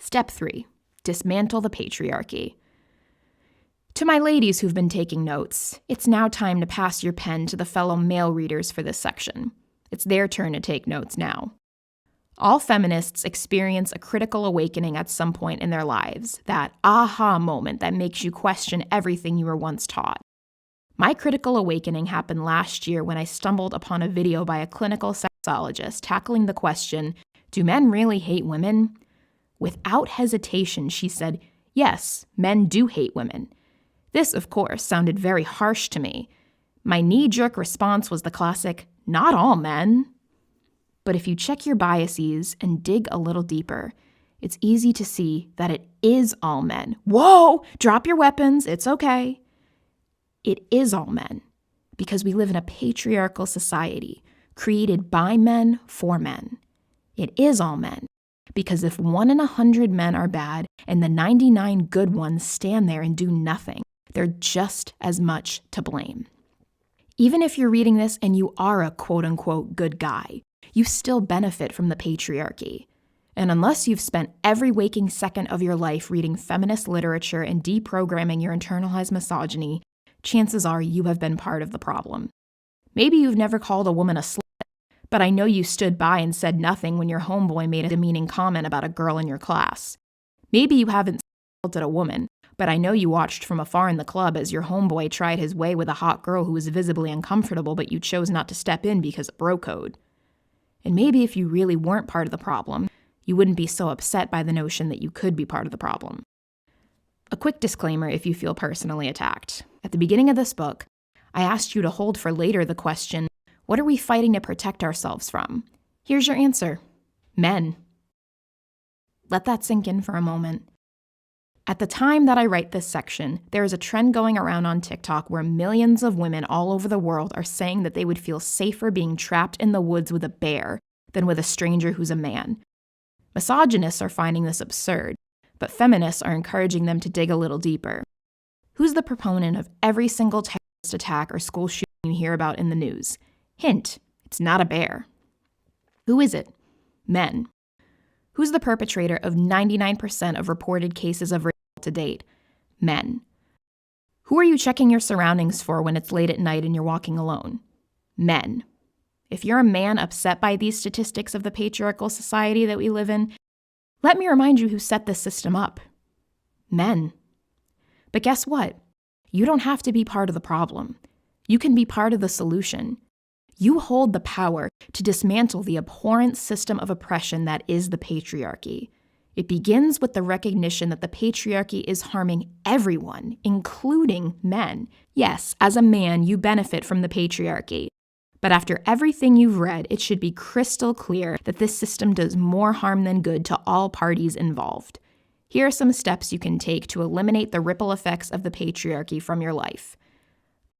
Step 3. Dismantle the patriarchy. To my ladies who've been taking notes, it's now time to pass your pen to the fellow male readers for this section. It's their turn to take notes now. All feminists experience a critical awakening at some point in their lives, that aha moment that makes you question everything you were once taught. My critical awakening happened last year when I stumbled upon a video by a clinical sexologist tackling the question, do men really hate women? Without hesitation, she said, yes, men do hate women. This, of course, sounded very harsh to me. My knee-jerk response was the classic, not all men. But if you check your biases and dig a little deeper, it's easy to see that it is all men. Whoa, drop your weapons, it's okay. It is all men, because we live in a patriarchal society created by men for men. It is all men, because if 1 in 100 men are bad and the 99 good ones stand there and do nothing, they're just as much to blame. Even if you're reading this and you are a quote-unquote good guy, you still benefit from the patriarchy. And unless you've spent every waking second of your life reading feminist literature and deprogramming your internalized misogyny, chances are you have been part of the problem. Maybe you've never called a woman a slut, but I know you stood by and said nothing when your homeboy made a demeaning comment about a girl in your class. Maybe you haven't insulted a woman, but I know you watched from afar in the club as your homeboy tried his way with a hot girl who was visibly uncomfortable, but you chose not to step in because of bro code. And maybe if you really weren't part of the problem, you wouldn't be so upset by the notion that you could be part of the problem. A quick disclaimer if you feel personally attacked. At the beginning of this book, I asked you to hold for later the question, what are we fighting to protect ourselves from? Here's your answer. Men. Let that sink in for a moment. At the time that I write this section, there is a trend going around on TikTok where millions of women all over the world are saying that they would feel safer being trapped in the woods with a bear than with a stranger who's a man. Misogynists are finding this absurd, but feminists are encouraging them to dig a little deeper. Who's the proponent of every single terrorist attack or school shooting you hear about in the news? Hint, it's not a bear. Who is it? Men. Who's the perpetrator of 99% of reported cases of rape to date? Men. Who are you checking your surroundings for when it's late at night and you're walking alone? Men. If you're a man upset by these statistics of the patriarchal society that we live in, let me remind you who set this system up. Men. But guess what? You don't have to be part of the problem. You can be part of the solution. You hold the power to dismantle the abhorrent system of oppression that is the patriarchy. It begins with the recognition that the patriarchy is harming everyone, including men. Yes, as a man, you benefit from the patriarchy. But after everything you've read, it should be crystal clear that this system does more harm than good to all parties involved. Here are some steps you can take to eliminate the ripple effects of the patriarchy from your life.